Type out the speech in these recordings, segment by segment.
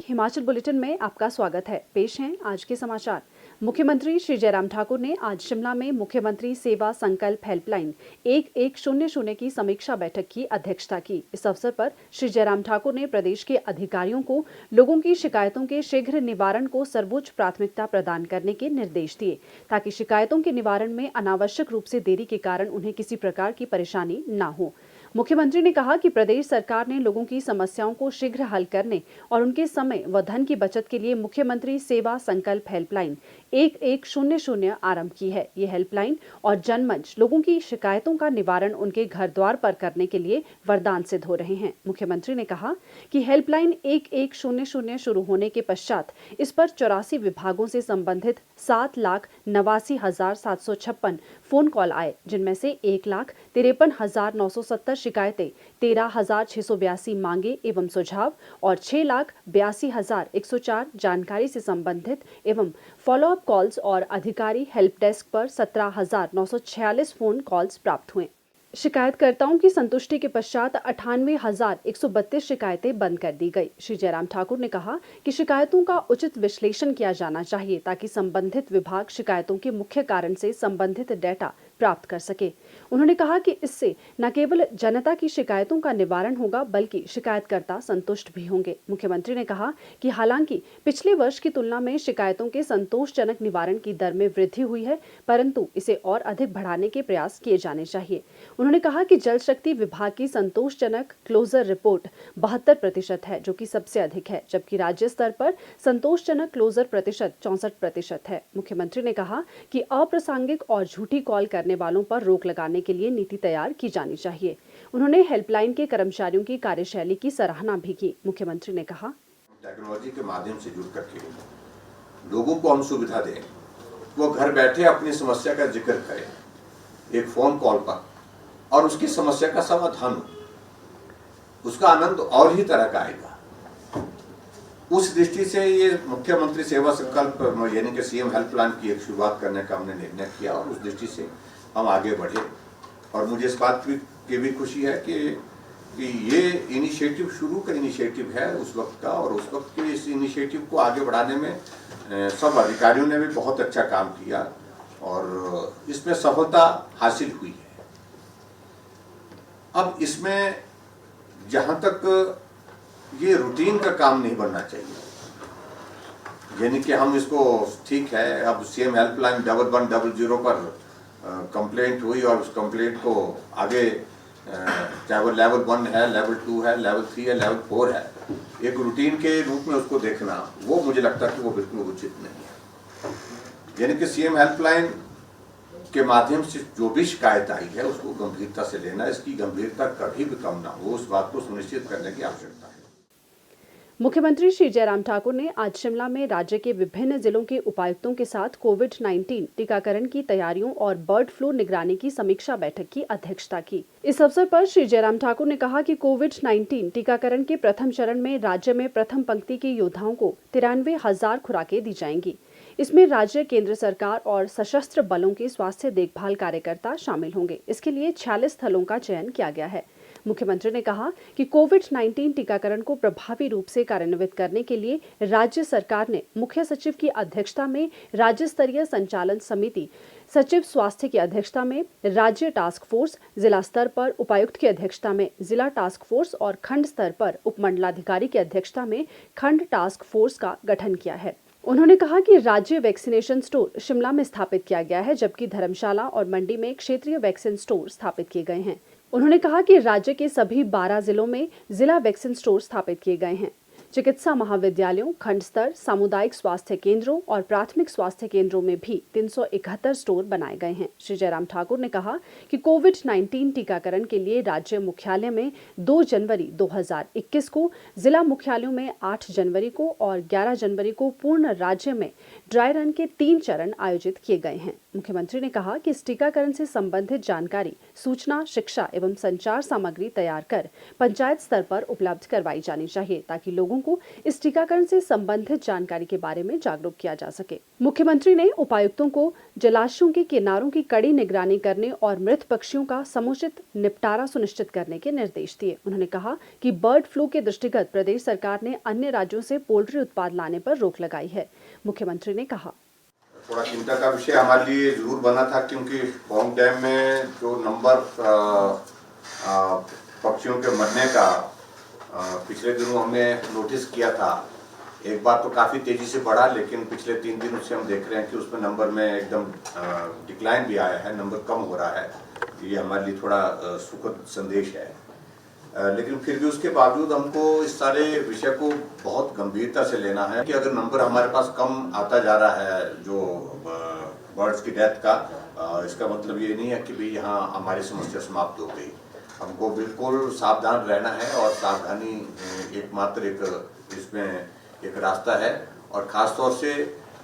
Himachal bulletin में आपका स्वागत है। पेश हैं आज के समाचार। मुख्यमंत्री श्री जयराम ठाकुर ने आज शिमला में मुख्यमंत्री सेवा संकल्प हेल्पलाइन 1100 की समीक्षा बैठक की अध्यक्षता की। इस अवसर पर श्री जयराम ठाकुर ने प्रदेश के अधिकारियों को लोगों की शिकायतों के शीघ्र निवारण को सर्वोच्च प्राथमिकता प्रदान करने के निर्देश दिए, ताकि शिकायतों के निवारण में अनावश्यक रूप से देरी के कारण उन्हें किसी प्रकार की परेशानी न हो। मुख्यमंत्री ने कहा कि प्रदेश सरकार ने लोगों की समस्याओं को शीघ्र हल करने और उनके समय व धन की बचत के लिए मुख्यमंत्री सेवा संकल्प हेल्पलाइन 1100 आरंभ की है। ये हेल्पलाइन और जनमंच लोगों की शिकायतों का निवारण उनके घर द्वार पर करने के लिए वरदान सिद्ध हो रहे हैं। मुख्यमंत्री ने कहा कि हेल्पलाइन 1100 शुरू होने के पश्चात इस पर 84 विभागों से संबंधित 7,89,756 फोन कॉल आए, जिनमें से 1,53,970 शिकायतें, 13,682 मांगे एवं सुझाव और 6,82,104 जानकारी से संबंधित एवं फॉलोअप कॉल्स और अधिकारी हेल्प डेस्क पर 17,946 फोन कॉल्स प्राप्त हुए। शिकायतकर्ताओं की संतुष्टि के पश्चात 98,132 शिकायतें बंद कर दी गई। श्री जयराम ठाकुर ने कहा कि शिकायतों का उचित विश्लेषण किया जाना चाहिए, ताकि संबंधित विभाग शिकायतों के मुख्य कारण से संबंधित डेटा प्राप्त कर सके। उन्होंने कहा कि इससे न केवल जनता की शिकायतों का निवारण होगा, बल्कि शिकायतकर्ता संतुष्ट भी होंगे। मुख्यमंत्री ने कहा कि हालांकि पिछले वर्ष की तुलना में शिकायतों के संतोषजनक निवारण की दर में वृद्धि हुई है, परंतु इसे और अधिक बढ़ाने के प्रयास किए जाने चाहिए। उन्होंने कहा कि जल शक्ति विभाग की संतोषजनक क्लोजर रिपोर्ट 72% है, जो कि सबसे अधिक है, जबकि राज्य स्तर पर संतोषजनक क्लोजर प्रतिशत 64% है। मुख्यमंत्री ने कहा कि अप्रासंगिक और झूठी कॉल करने वालों पर रोक लगाने के लिए नीति तैयार की जानी चाहिए। उन्होंने हेल्पलाइन के कर्मचारियों की कार्यशैली की सराहना भी की। मुख्यमंत्री ने कहा, टेक्नोलॉजी के माध्यम से जुड़ करके लोगों को हम सुविधा दें, वो घर बैठे अपनी समस्या का जिक्र करें एक फोन कॉल पर और उसकी समस्या का समाधान हो, उसका आनंद और ही तरह का आएगा। उस दृष्टि से ये मुख्यमंत्री सेवा संकल्प यानी कि सीएम हेल्पलाइन की एक शुरुआत करने का हमने निर्णय किया और उस दृष्टि से हम आगे बढ़े। और मुझे इस बात की भी खुशी है कि ये इनिशिएटिव शुरू का इनिशिएटिव है उस वक्त का, और उस वक्त के इस इनिशिएटिव को आगे बढ़ाने में सब अधिकारियों ने भी बहुत अच्छा काम किया और इसमें सफलता हासिल हुई है। अब इसमें जहां तक ये रूटीन का काम नहीं बनना चाहिए, यानी कि हम इसको ठीक है, अब सीएम हेल्पलाइन 1100 पर कंप्लेंट हुई और उस कंप्लेंट को आगे चाहे वो लेवल 1 है, लेवल 2 है, लेवल 3 है, लेवल 4 है, एक रूटीन के रूप में उसको देखना, वो मुझे लगता है कि वो बिल्कुल उचित नहीं है। यानी कि सीएम हेल्पलाइन के माध्यम से जो भी शिकायत आई है उसको गंभीरता से लेना, इसकी गंभीरता कभी भी कम ना हो, उस बात को सुनिश्चित करने की आवश्यकता है। मुख्यमंत्री श्री जयराम ठाकुर ने आज शिमला में राज्य के विभिन्न जिलों के उपायुक्तों के साथ कोविड-19 टीकाकरण की तैयारियों और बर्ड फ्लू निगरानी की समीक्षा बैठक की अध्यक्षता की। इस अवसर पर श्री जयराम ठाकुर ने कहा कि कोविड-19 टीकाकरण के प्रथम चरण में राज्य में प्रथम पंक्ति के योद्धाओं को 93,000 खुराकें दी जाएंगी। इसमें राज्य, केंद्र सरकार और सशस्त्र बलों के स्वास्थ्य देखभाल कार्यकर्ता शामिल होंगे। इसके लिए 46 स्थलों का चयन किया गया है। मुख्यमंत्री ने कहा कि कोविड-19 टीकाकरण को प्रभावी रूप से कार्यान्वित करने के लिए राज्य सरकार ने मुख्य सचिव की अध्यक्षता में राज्य स्तरीय संचालन समिति, सचिव स्वास्थ्य की अध्यक्षता में राज्य टास्क फोर्स, जिला स्तर पर उपायुक्त की अध्यक्षता में जिला टास्क फोर्स और खंड स्तर पर उपमंडलाधिकारी की अध्यक्षता में खंड टास्क फोर्स का गठन किया है। उन्होंने कहा कि राज्य वैक्सीनेशन स्टोर शिमला में स्थापित किया गया है, जबकि धर्मशाला और मंडी में क्षेत्रीय वैक्सीन स्टोर स्थापित किए गए हैं। उन्होंने कहा कि राज्य के सभी 12 जिलों में जिला वैक्सीन स्टोर स्थापित किए गए हैं। चिकित्सा महाविद्यालयों, खंड स्तर, सामुदायिक स्वास्थ्य केंद्रों और प्राथमिक स्वास्थ्य केंद्रों में भी 371 स्टोर बनाए गए हैं। श्री जयराम ठाकुर ने कहा कि कोविड-19 टीकाकरण के लिए राज्य मुख्यालय में 2 जनवरी 2021 को, जिला मुख्यालयों में 8 जनवरी को और 11 जनवरी को पूर्ण राज्य में ड्राई रन के 3 चरण आयोजित किए गए हैं। मुख्यमंत्री ने कहा कि इस टीकाकरण से संबंधित जानकारी, सूचना, शिक्षा एवं संचार सामग्री तैयार कर पंचायत स्तर पर उपलब्ध करवाई जानी चाहिए, ताकि लोगों लोगों को इस टीकाकरण से संबंधित जानकारी के बारे में जागरूक किया जा सके। मुख्यमंत्री ने उपायुक्तों को जलाशयों के किनारों की कड़ी निगरानी करने और मृत पक्षियों का समुचित निपटारा सुनिश्चित करने के निर्देश दिए। उन्होंने कहा कि बर्ड फ्लू के दृष्टिगत प्रदेश सरकार ने अन्य राज्यों से पोल्ट्री उत्पाद लाने पर रोक लगाई है। मुख्यमंत्री ने कहा, थोड़ा चिंता का विषय हमारे लिए जरूर बना था, क्योंकि पौंग डैम में जो नंबर पक्षियों के मरने का पिछले दिनों हमने नोटिस किया था। एक बार तो काफ़ी तेज़ी से बढ़ा, लेकिन पिछले 3 दिनों से हम देख रहे हैं कि उसमें नंबर में एकदम डिक्लाइन भी आया है, नंबर कम हो रहा है। ये हमारे लिए थोड़ा सुखद संदेश है। लेकिन फिर भी उसके बावजूद हमको इस सारे विषय को बहुत गंभीरता से लेना है कि अगर नंबर हमारे पास कम आता जा रहा है जो बर्ड्स की डेथ का, इसका मतलब ये नहीं है कि भाई यहाँ हमारी समस्या समाप्त हो गई। हमको बिल्कुल सावधान रहना है, और सावधानी एकमात्र इसमें एक रास्ता है। और ख़ास तौर से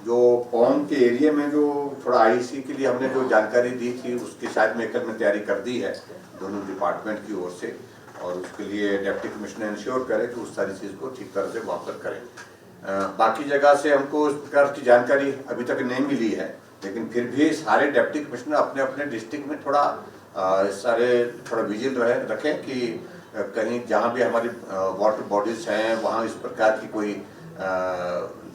जो पौंग के एरिया में जो थोड़ा आईसी के लिए हमने जो जानकारी दी थी, उसकी शायद में कल में तैयारी कर दी है दोनों डिपार्टमेंट की ओर से, और उसके लिए डिप्टी कमिश्नर इंश्योर करें कि उस सारी चीज़ को ठीक तरह से वहाँ पर करें। बाकी जगह से हमको इस प्रकार की जानकारी अभी तक नहीं मिली है, लेकिन फिर भी सारे डिप्टी कमिश्नर अपने अपने डिस्ट्रिक्ट में थोड़ा विजिल रखें कि कहीं जहाँ भी हमारी वाटर बॉडीज हैं वहाँ इस प्रकार की कोई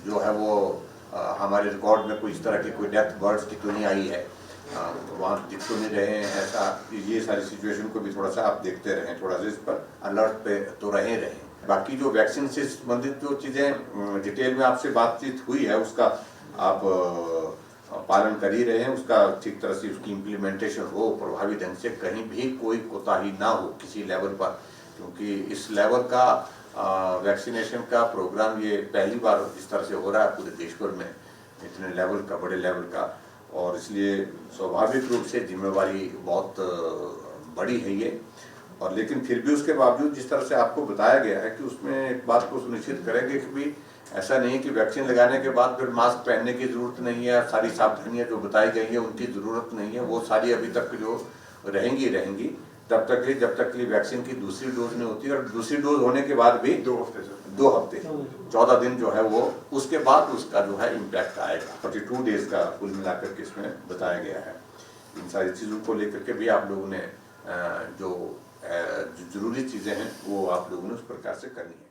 जो है वो हमारे रिकॉर्ड में कोई इस तरह की कोई डेथ बर्ड्स की तो नहीं आई है, वहाँ दिख तो नहीं रहे हैं। ऐसा ये सारी सिचुएशन को भी थोड़ा सा आप देखते रहें, थोड़ा सा इस पर अलर्ट पे तो रहें। बाकी जो वैक्सीन से संबंधित जो चीज़ें डिटेल में आपसे बातचीत हुई है, उसका आप पालन कर ही रहे हैं। उसका ठीक तरह से उसकी इम्प्लीमेंटेशन हो प्रभावी ढंग से, कहीं भी कोई कोताही ना हो किसी लेवल पर, क्योंकि इस लेवल का वैक्सीनेशन का प्रोग्राम ये पहली बार इस तरह से हो रहा है पूरे देश भर में, इतने लेवल का, बड़े लेवल का। और इसलिए स्वाभाविक रूप से जिम्मेवारी बहुत बड़ी है ये। और लेकिन फिर भी उसके बावजूद जिस तरह से आपको बताया गया है कि उसमें एक बात को सुनिश्चित करेंगे कि भी ऐसा नहीं कि वैक्सीन लगाने के बाद फिर मास्क पहनने की ज़रूरत नहीं है, सारी सावधानियां जो बताई गई है उनकी ज़रूरत नहीं है, वो सारी अभी तक जो रहेंगी तब तक ही, जब तक वैक्सीन की दूसरी डोज नहीं होती। और दूसरी डोज होने के बाद भी 2 हफ्ते 14 दिन जो है वो, उसके बाद उसका जो है इम्पैक्ट आएगा। 42 डेज का कुल मिलाकर के इसमें बताया गया है। इन सारी चीज़ों को लेकर के भी आप लोगों ने जो जरूरी चीज़ें हैं वो आप लोगों ने उस प्रकार से करनी है।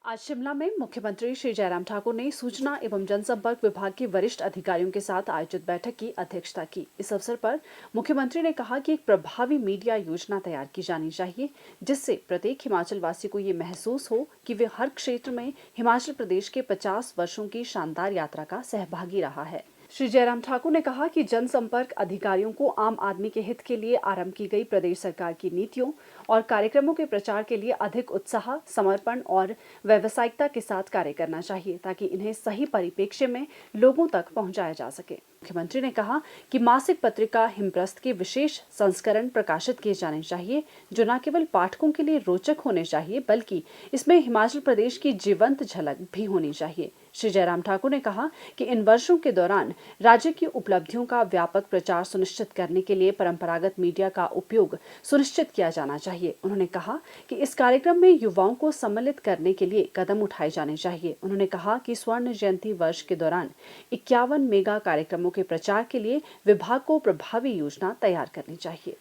आज शिमला में मुख्यमंत्री श्री जयराम ठाकुर ने सूचना एवं जनसंपर्क विभाग के वरिष्ठ अधिकारियों के साथ आयोजित बैठक की अध्यक्षता की। इस अवसर पर मुख्यमंत्री ने कहा कि एक प्रभावी मीडिया योजना तैयार की जानी चाहिए, जिससे प्रत्येक हिमाचल वासी को ये महसूस हो कि वे हर क्षेत्र में हिमाचल प्रदेश के 50 वर्षों की शानदार यात्रा का सहभागी रहा है। श्री जयराम ठाकुर ने कहा कि जनसंपर्क अधिकारियों को आम आदमी के हित के लिए आरंभ की गई प्रदेश सरकार की नीतियों और कार्यक्रमों के प्रचार के लिए अधिक उत्साह, समर्पण और व्यावसायिकता के साथ कार्य करना चाहिए, ताकि इन्हें सही परिप्रेक्ष्य में लोगों तक पहुंचाया जा सके। मुख्यमंत्री ने कहा कि मासिक पत्रिका हिमप्रस्थ के विशेष संस्करण प्रकाशित किए जाने चाहिए, जो न केवल पाठकों के लिए रोचक होने चाहिए, बल्कि इसमें हिमाचल प्रदेश की जीवंत झलक भी होनी चाहिए। श्री जयराम ठाकुर ने कहा कि इन वर्षों के दौरान राज्य की उपलब्धियों का व्यापक प्रचार सुनिश्चित करने के लिए परंपरागत मीडिया का उपयोग सुनिश्चित किया जाना चाहिए। उन्होंने कहा कि इस कार्यक्रम में युवाओं को सम्मिलित करने के लिए कदम उठाए जाने चाहिए। उन्होंने कहा कि स्वर्ण जयंती वर्ष के दौरान 51 मेगा कार्यक्रमों के प्रचार के लिए विभाग को प्रभावी योजना तैयार करनी चाहिए।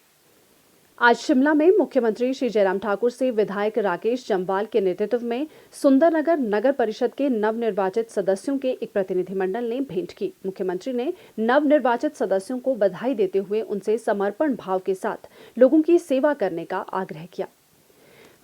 आज शिमला में मुख्यमंत्री श्री जयराम ठाकुर से विधायक राकेश जम्वाल के नेतृत्व में सुंदरनगर नगर परिषद के नवनिर्वाचित सदस्यों के एक प्रतिनिधिमंडल ने भेंट की। मुख्यमंत्री ने नवनिर्वाचित सदस्यों को बधाई देते हुए उनसे समर्पण भाव के साथ लोगों की सेवा करने का आग्रह किया।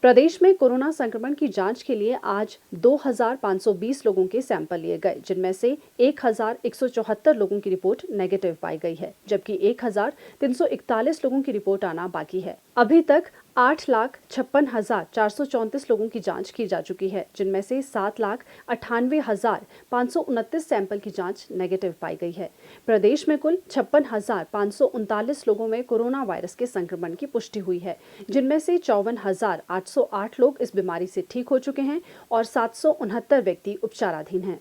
प्रदेश में कोरोना संक्रमण की जांच के लिए आज 2520 लोगों के सैंपल लिए गए, जिनमें से 1174 लोगों की रिपोर्ट नेगेटिव पाई गई है, जबकि 1341 लोगों की रिपोर्ट आना बाकी है। अभी तक 8,56,434 लोगों की जांच की जा चुकी है, जिनमें से 7,98,529 सैंपल की जांच नेगेटिव पाई गई है। प्रदेश में कुल 56,539 लोगों में कोरोना वायरस के संक्रमण की पुष्टि हुई है, जिनमें से 54,808 लोग इस बीमारी से ठीक हो चुके हैं और 769 व्यक्ति उपचाराधीन हैं।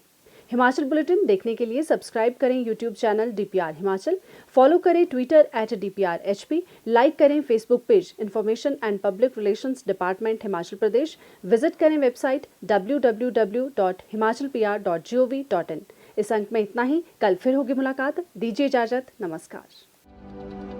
हिमाचल बुलेटिन देखने के लिए सब्सक्राइब करें YouTube channel DPR Himachal, follow करें ट्विटर @DPRHP, लाइक करें Facebook page information and public relations department Himachal Pradesh, visit करें वेबसाइट www.himachalpr.gov.in। इस अंक में इतना ही, कल फिर होगी मुलाकात। दीजिए इजाजत, नमस्कार।